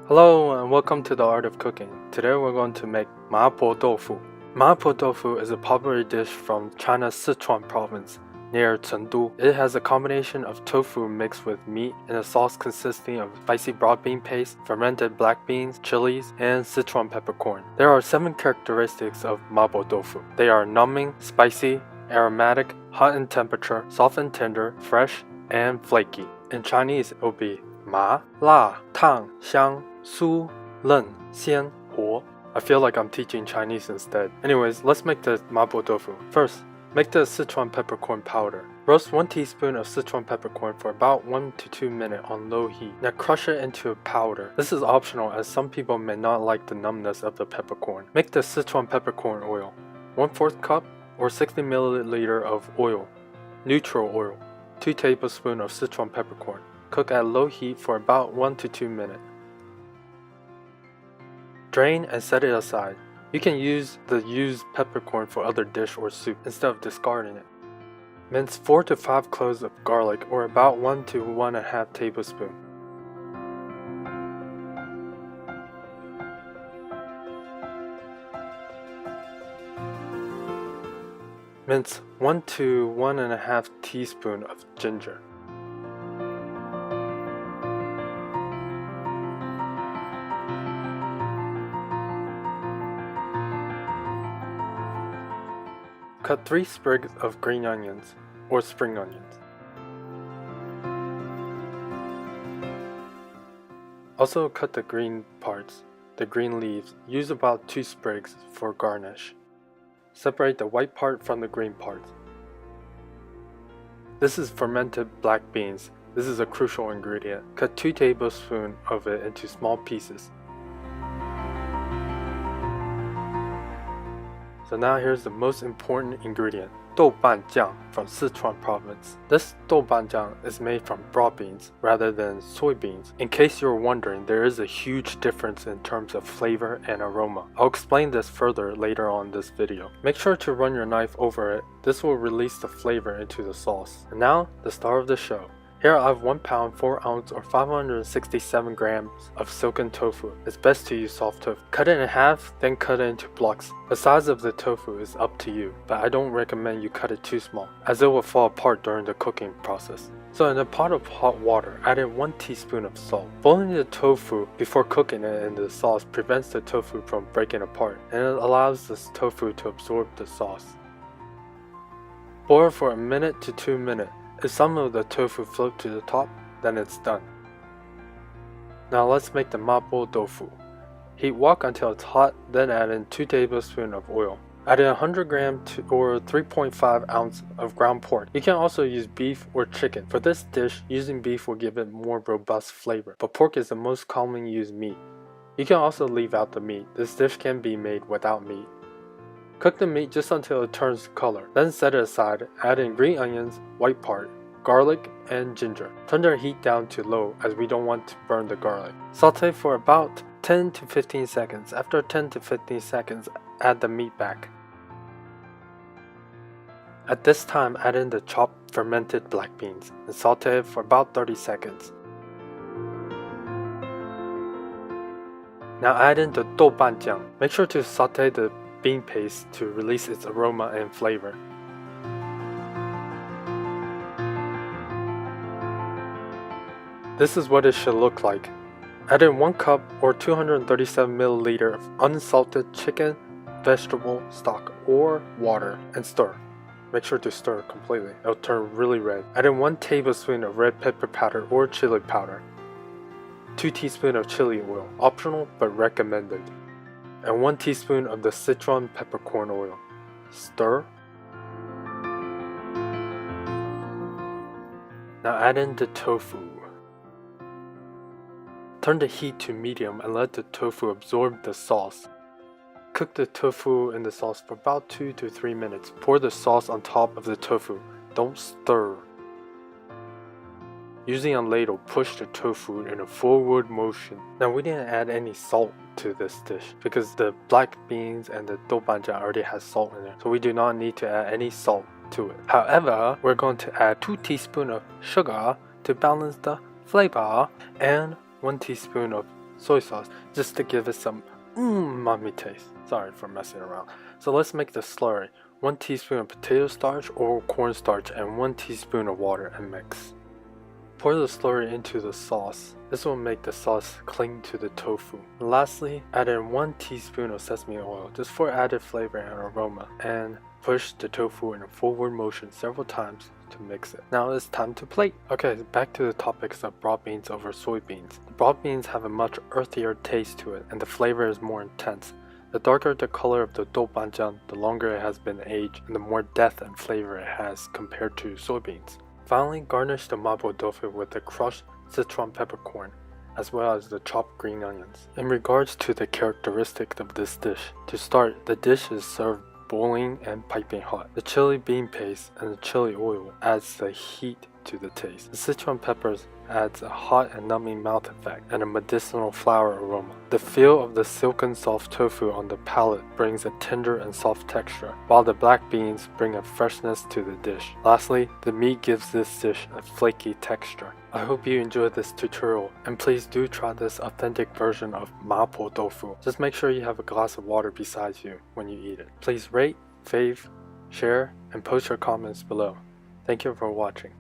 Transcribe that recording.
Hello and welcome to the Art of Cooking. Today we're going to make麻婆豆腐.麻婆豆腐is a popular dish from China's Sichuan province near Chengdu. It has a combination of tofu mixed with meat and a sauce consisting of spicy broad bean paste, fermented black beans, chilies, and Sichuan peppercorn. There are 7 characteristics of麻婆豆腐. They are numbing, spicy, aromatic, hot in temperature, soft and tender, fresh, and flaky. In Chinese, it will be 麻、辣、烫、香、酥、嫩、鲜、活. I feel like I'm teaching Chinese instead. Anyways, let's make the麻婆豆腐. First, make the Sichuan peppercorn powder. Roast 1 teaspoon of Sichuan peppercorn for about 1 to 2 minutes on low heat. Now crush it into a powder. This is optional as some people may not like the numbness of the peppercorn. Make the Sichuan peppercorn oil. 1/4 cup or 60 milliliter of oil. Neutral oil. 2 tablespoons of Sichuan peppercorn. Cook at low heat for about 1 to 2 minutes. Drain and set it aside. You can use the used peppercorn for other dish or soup instead of discarding it. Mince 4 to 5 cloves of garlic or about 1 to 1.5 tablespoons. Mince 1 to 1.5 teaspoons of ginger. Cut 3 sprigs of green onions or spring onions. Also cut the green parts, the green leaves. Use about 2 sprigs for garnish. Separate the white part from the green part. This is fermented black beans. This is a crucial ingredient. Cut 2 tablespoons of it into small pieces. So now here's the most important ingredient, 豆瓣酱 from Sichuan province. This 豆瓣酱 is made from broad beans rather than soybeans. In case you're wondering, there is a huge difference in terms of flavor and aroma. I'll explain this further later on in this video. Make sure to run your knife over it. This will release the flavor into the sauce. And now, the star of the show. Here I have 1 pound 4 ounce or 567 grams of silken tofu. It's best to use soft tofu. Cut it in half, then cut it into blocks. The size of the tofu is up to you, but I don't recommend you cut it too small, as it will fall apart during the cooking process. So in a pot of hot water, add in 1 teaspoon of salt. Boiling the tofu before cooking it in the sauce prevents the tofu from breaking apart, and it allows the tofu to absorb the sauce. Boil for 1 minute to 2 minutes. If some of the tofu float to the top, then it's done. Now let's make the麻婆豆腐. Heat wok until it's hot, then add in 2 tablespoons of oil. Add in 100 grams or 3.5 ounces of ground pork. You can also use beef or chicken. For this dish, using beef will give it more robust flavor, but pork is the most commonly used meat. You can also leave out the meat. This dish can be made without meat. Cook the meat just until it turns color. Then set it aside. Add in green onions, white part, garlic, and ginger. Turn the heat down to low as we don't want to burn the garlic. Saute for about 10 to 15 seconds. After 10 to 15 seconds, add the meat back. At this time, add in the chopped fermented black beans and saute it for about 30 seconds. Now add in the 豆瓣酱. Make sure to saute the bean paste to release its aroma and flavor. This is what it should look like. Add in 1 cup or 237 milliliter of unsalted chicken, vegetable stock, or water and stir. Make sure to stir completely. It'll turn really red. Add in 1 tablespoon of red pepper powder or chili powder. 2 teaspoons of chili oil, optional but recommended. And 1 teaspoon of the Sichuan peppercorn oil. Stir. Now add in the tofu. Turn the heat to medium and let the tofu absorb the sauce. Cook the tofu in the sauce for about 2 to 3 minutes. Pour the sauce on top of the tofu. Don't stir. Using a ladle, push the tofu in a forward motion. Now we didn't add any salt to this dish because the black beans and the 豆瓣酱 already has salt in it, so we do not need to add any salt to it. However, we're going to add 2 teaspoons of sugar to balance the flavor and 1 teaspoon of soy sauce just to give it some umami taste. Sorry for messing around. So let's make the slurry. 1 teaspoon of potato starch or cornstarch and 1 teaspoon of water and mix. Pour the slurry into the sauce. This will make the sauce cling to the tofu. And lastly, add in 1 teaspoon of sesame oil just for added flavor and aroma, and push the tofu in a forward motion several times to mix it. Now it's time to plate. Okay, back to the topics of broad beans over soybeans. The broad beans have a much earthier taste to it and the flavor is more intense. The darker the color of the doubanjiang, the longer it has been aged and the more depth and flavor it has compared to soybeans. Finally, garnish the mapo tofu with the crushed Sichuan peppercorn, as well as the chopped green onions. In regards to the characteristics of this dish, to start, the dish is served boiling and piping hot. The chili bean paste and the chili oil adds the heat to the taste. The Sichuan peppers adds a hot and numbing mouth effect and a medicinal flower aroma. The feel of the silken soft tofu on the palate brings a tender and soft texture, while the black beans bring a freshness to the dish. Lastly, the meat gives this dish a flaky texture. I hope you enjoyed this tutorial, and please do try this authentic version of mapo tofu. Just make sure you have a glass of water beside you when you eat it. Please rate, fave, share, and post your comments below. Thank you for watching.